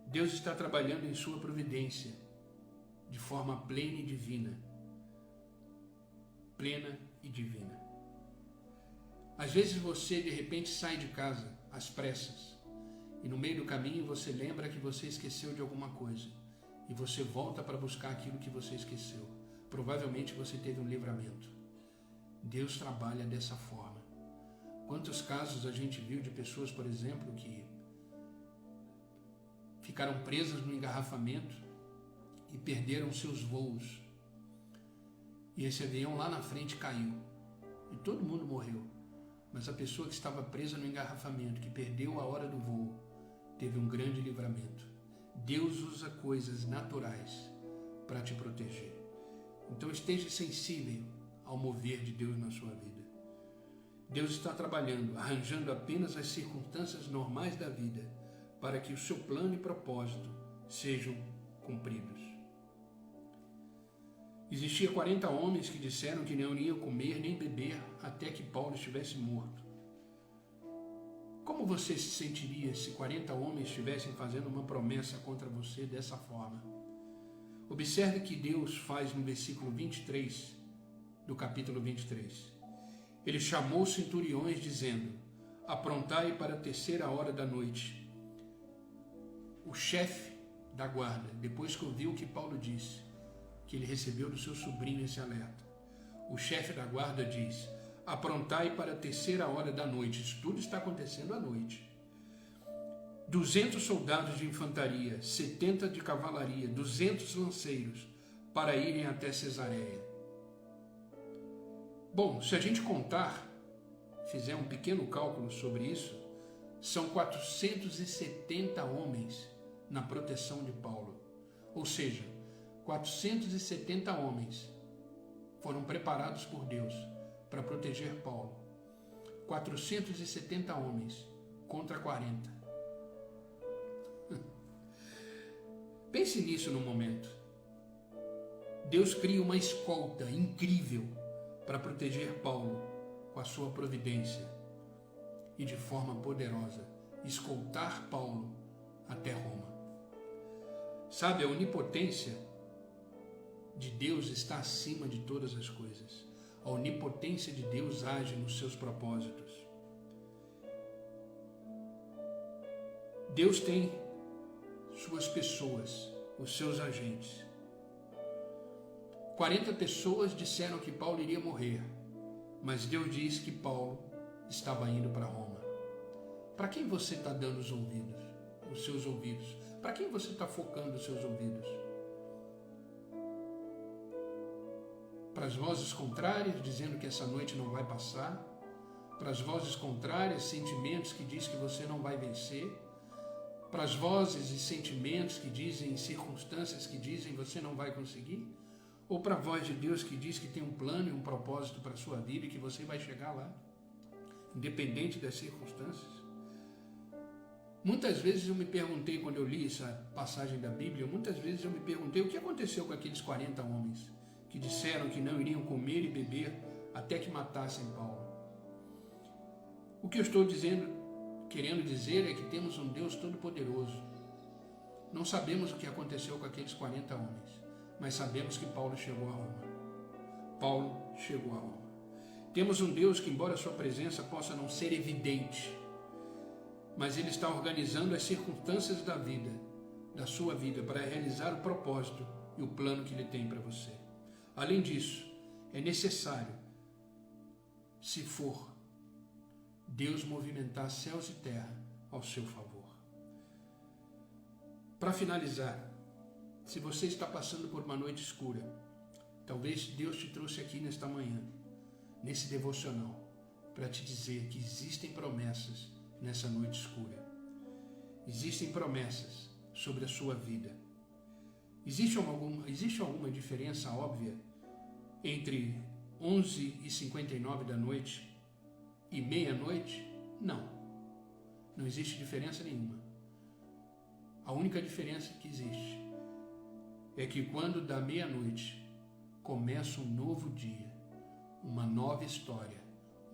Deus está trabalhando em sua providência de forma plena e divina. Plena e divina. Às vezes você de repente sai de casa às pressas e no meio do caminho você lembra que você esqueceu de alguma coisa e você volta para buscar aquilo que você esqueceu. Provavelmente você teve um livramento. Deus trabalha dessa forma. Quantos casos a gente viu de pessoas, por exemplo, que ficaram presas no engarrafamento e perderam seus voos. E esse avião lá na frente caiu. E todo mundo morreu. Mas a pessoa que estava presa no engarrafamento, que perdeu a hora do voo, teve um grande livramento. Deus usa coisas naturais para te proteger. Então esteja sensível ao mover de Deus na sua vida. Deus está trabalhando, arranjando apenas as circunstâncias normais da vida para que o seu plano e propósito sejam cumpridos. Existia 40 homens que disseram que não iam comer nem beber até que Paulo estivesse morto. Como você se sentiria se 40 homens estivessem fazendo uma promessa contra você dessa forma? Observe que Deus faz no versículo 23 do capítulo 23. Ele chamou os centuriões dizendo: aprontai para a 3ª da noite. O chefe da guarda, depois que ouviu o que Paulo disse, que ele recebeu do seu sobrinho esse alerta, o chefe da guarda diz: aprontai para a 3ª da noite. Isso tudo está acontecendo à noite. 200 soldados de infantaria, 70 de cavalaria, 200 lanceiros, para irem até Cesareia. Bom, se a gente contar, fizer um pequeno cálculo sobre isso, são 470 homens na proteção de Paulo. Ou seja, 470 homens foram preparados por Deus para proteger Paulo. 470 homens contra 40. Pense nisso no momento. Deus cria uma escolta incrível para proteger Paulo com a sua providência e de forma poderosa escoltar Paulo até Roma. Sabe, a onipotência de Deus está acima de todas as coisas. A onipotência de Deus age nos seus propósitos. Deus tem suas pessoas, os seus agentes. 40 pessoas disseram que Paulo iria morrer, mas Deus diz que Paulo estava indo para Roma. Para quem você está dando os seus ouvidos? Para quem você está focando os seus ouvidos? Para as vozes contrárias, dizendo que essa noite não vai passar? Para as vozes contrárias, sentimentos que dizem que você não vai vencer? Para as vozes e sentimentos que dizem, circunstâncias que dizem que você não vai conseguir? Ou para a voz de Deus que diz que tem um plano e um propósito para a sua vida e que você vai chegar lá, independente das circunstâncias? Muitas vezes eu me perguntei, quando eu li essa passagem da Bíblia, muitas vezes eu me perguntei o que aconteceu com aqueles 40 homens que disseram que não iriam comer e beber até que matassem Paulo. O que eu estou querendo dizer é que temos um Deus todo-poderoso. Não sabemos o que aconteceu com aqueles 40 homens, mas sabemos que Paulo chegou a Roma. Paulo chegou a Roma. Temos um Deus que, embora a sua presença possa não ser evidente, mas Ele está organizando as circunstâncias da vida, da sua vida, para realizar o propósito e o plano que Ele tem para você. Além disso, é necessário, se for, Deus movimentar céus e terra ao seu favor. Para finalizar, se você está passando por uma noite escura, talvez Deus te trouxe aqui nesta manhã, nesse devocional, para te dizer que existem promessas nessa noite escura. Existem promessas sobre a sua vida. Existe alguma diferença óbvia entre 11h59 da noite e meia-noite? Não. Não existe diferença nenhuma. A única diferença que existe é que quando da meia-noite começa um novo dia, uma nova história,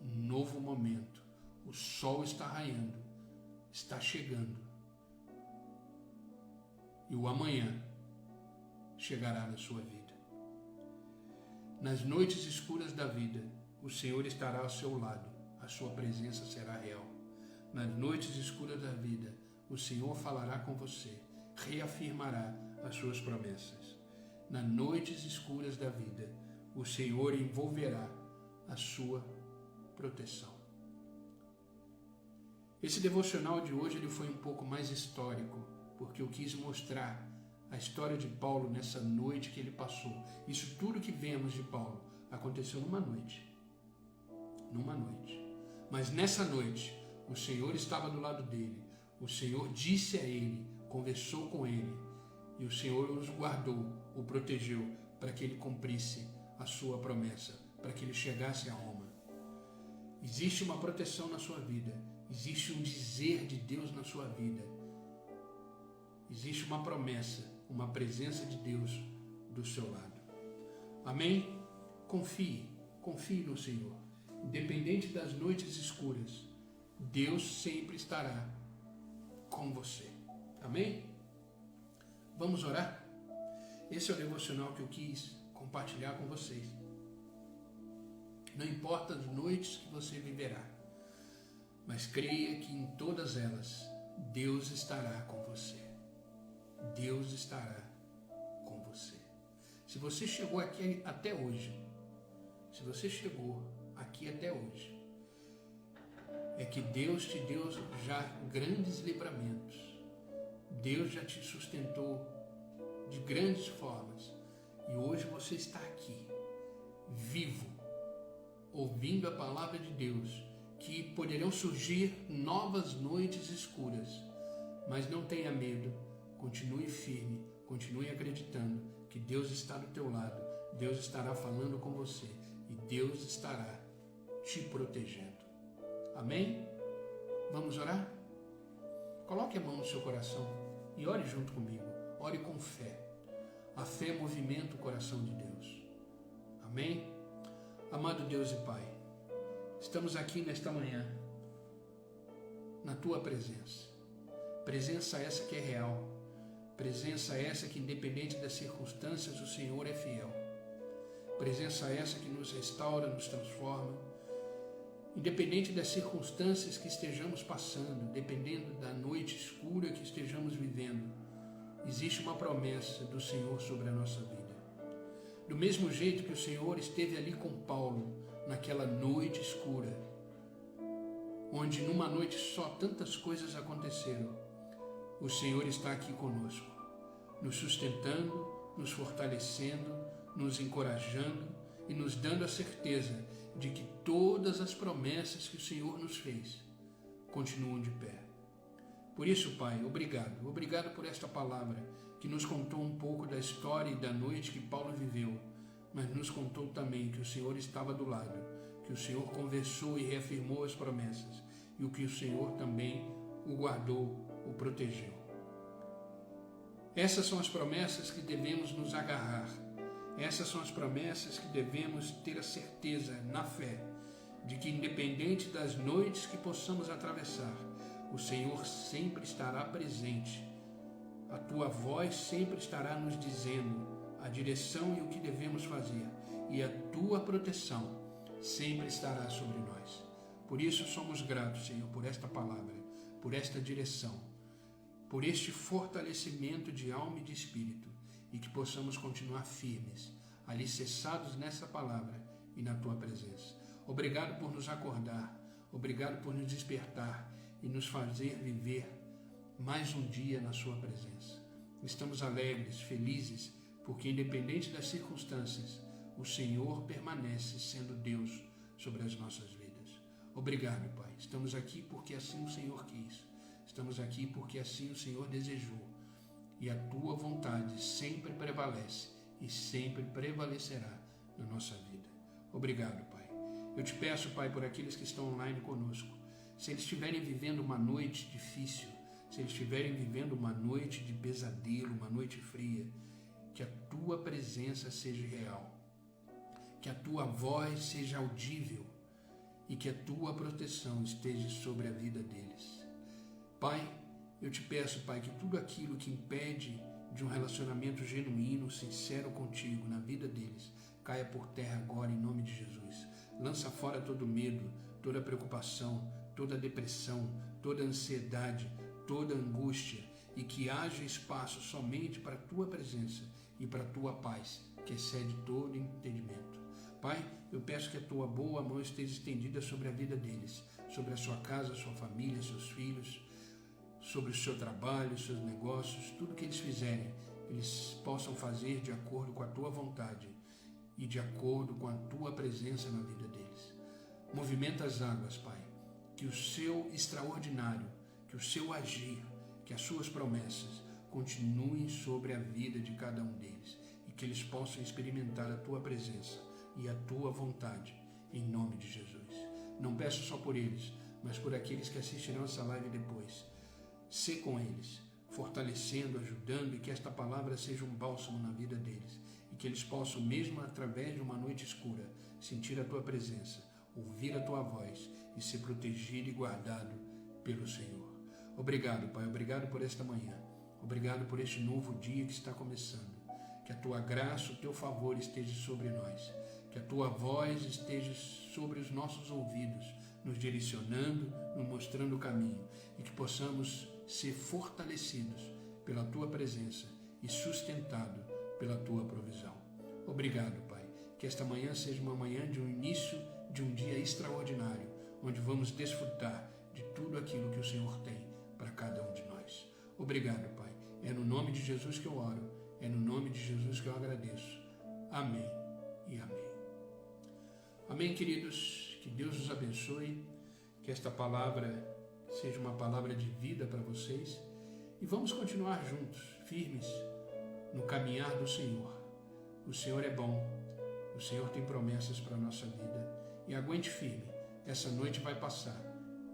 um novo momento, o sol está raiando, está chegando, e o amanhã chegará na sua vida. Nas noites escuras da vida, o Senhor estará ao seu lado, a sua presença será real. Nas noites escuras da vida, o Senhor falará com você, reafirmará as suas promessas. Nas noites escuras da vida, o Senhor envolverá a sua proteção. Esse devocional de hoje ele foi um pouco mais histórico, porque eu quis mostrar a história de Paulo nessa noite que ele passou. Isso tudo que vemos de Paulo aconteceu numa noite. Numa noite. Mas nessa noite, o Senhor estava do lado dele. O Senhor disse a ele, conversou com ele, e o Senhor os guardou, o protegeu, para que ele cumprisse a sua promessa, para que ele chegasse a Roma. Existe uma proteção na sua vida, existe um dizer de Deus na sua vida, existe uma promessa, uma presença de Deus do seu lado. Amém? Confie no Senhor. Independente das noites escuras, Deus sempre estará com você. Amém? Vamos orar? Esse é o devocional que eu quis compartilhar com vocês. Não importa as noites que você viverá, mas creia que em todas elas, Deus estará com você. Deus estará com você. Se você chegou aqui até hoje, é que Deus te deu já grandes livramentos. Deus já te sustentou de grandes formas. E hoje você está aqui, vivo, ouvindo a palavra de Deus, que poderão surgir novas noites escuras. Mas não tenha medo, continue firme, continue acreditando que Deus está do teu lado, Deus estará falando com você e Deus estará te protegendo. Amém? Vamos orar? Coloque a mão no seu coração e ore junto comigo. Ore com fé. A fé movimenta o coração de Deus. Amém? Amado Deus e Pai, estamos aqui nesta manhã, na Tua presença. Presença essa que é real. Presença essa que, independente das circunstâncias, o Senhor é fiel. Presença essa que nos restaura, nos transforma. Independente das circunstâncias que estejamos passando, dependendo da noite escura que estejamos vivendo, existe uma promessa do Senhor sobre a nossa vida. Do mesmo jeito que o Senhor esteve ali com Paulo, naquela noite escura, onde numa noite só tantas coisas aconteceram, o Senhor está aqui conosco, nos sustentando, nos fortalecendo, nos encorajando e nos dando a certeza de que todas as promessas que o Senhor nos fez continuam de pé. Por isso, Pai, obrigado. Obrigado por esta palavra que nos contou um pouco da história e da noite que Paulo viveu, mas nos contou também que o Senhor estava do lado, que o Senhor conversou e reafirmou as promessas e o que o Senhor também o guardou, o protegeu. Essas são as promessas que devemos nos agarrar. Essas são as promessas que devemos ter a certeza, na fé, de que independente das noites que possamos atravessar, o Senhor sempre estará presente. A Tua voz sempre estará nos dizendo a direção e o que devemos fazer, e a Tua proteção sempre estará sobre nós. Por isso somos gratos, Senhor, por esta palavra, por esta direção, por este fortalecimento de alma e de espírito, e que possamos continuar firmes, alicerçados nessa palavra e na Tua presença. Obrigado por nos acordar, obrigado por nos despertar e nos fazer viver mais um dia na Sua presença. Estamos alegres, felizes, porque independente das circunstâncias, o Senhor permanece sendo Deus sobre as nossas vidas. Obrigado, Pai. Estamos aqui porque assim o Senhor quis. Estamos aqui porque assim o Senhor desejou. E a Tua vontade sempre prevalece e sempre prevalecerá na nossa vida. Obrigado, Pai. Eu te peço, Pai, por aqueles que estão online conosco, se eles estiverem vivendo uma noite difícil, se eles estiverem vivendo uma noite de pesadelo, uma noite fria, que a Tua presença seja real, que a Tua voz seja audível e que a Tua proteção esteja sobre a vida deles. Pai, eu te peço, Pai, que tudo aquilo que impede de um relacionamento genuíno, sincero contigo na vida deles, caia por terra agora em nome de Jesus. Lança fora todo medo, toda preocupação, toda depressão, toda ansiedade, toda angústia, e que haja espaço somente para a Tua presença e para a Tua paz, que excede todo entendimento. Pai, eu peço que a Tua boa mão esteja estendida sobre a vida deles, sobre a sua casa, sua família, seus filhos, sobre o seu trabalho, seus negócios, tudo que eles fizerem, eles possam fazer de acordo com a Tua vontade e de acordo com a Tua presença na vida deles. Movimenta as águas, Pai, que o Seu extraordinário, que o Seu agir, que as Suas promessas continuem sobre a vida de cada um deles e que eles possam experimentar a Tua presença e a Tua vontade, em nome de Jesus. Não peço só por eles, mas por aqueles que assistirão essa live depois. Sê com eles, fortalecendo, ajudando, e que esta palavra seja um bálsamo na vida deles, e que eles possam, mesmo através de uma noite escura, sentir a Tua presença, ouvir a Tua voz e ser protegido e guardado pelo Senhor. Obrigado, Pai, obrigado por esta manhã, obrigado por este novo dia que está começando. que a tua graça, o teu favor esteja sobre nós, que a tua voz esteja sobre os nossos ouvidos, nos direcionando, nos mostrando o caminho, e que possamos ser fortalecidos pela tua presença e sustentado pela tua provisão. Obrigado, Pai, que esta manhã seja uma manhã de um início de um dia extraordinário, onde vamos desfrutar de tudo aquilo que o Senhor tem para cada um de nós. Obrigado, Pai. É no nome de Jesus que eu oro, é no nome de Jesus que eu agradeço. Amém e amém. Amém, queridos. Que Deus os abençoe, que esta palavra seja uma palavra de vida para vocês e vamos continuar juntos, firmes no caminhar do Senhor. O Senhor é bom, o Senhor tem promessas para a nossa vida e aguente firme, essa noite vai passar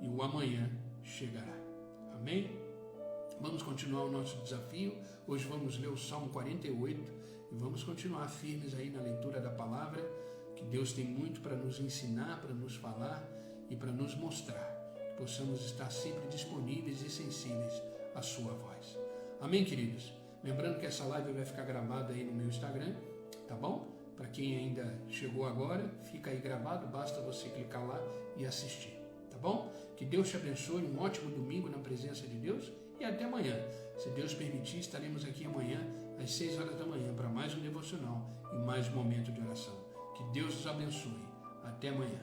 e o amanhã chegará. Amém? Vamos continuar o nosso desafio. Hoje vamos ler o Salmo 48 e vamos continuar firmes aí na leitura da palavra, que Deus tem muito para nos ensinar, para nos falar e para nos mostrar, que possamos estar sempre disponíveis e sensíveis à sua voz. Amém, queridos? Lembrando que essa live vai ficar gravada aí no meu Instagram, tá bom? Para quem ainda chegou agora, fica aí gravado, basta você clicar lá e assistir, tá bom? Que Deus te abençoe, um ótimo domingo na presença de Deus e até amanhã. Se Deus permitir, estaremos aqui amanhã às 6 horas da manhã para mais um devocional e mais um momento de oração. Que Deus os abençoe. Até amanhã.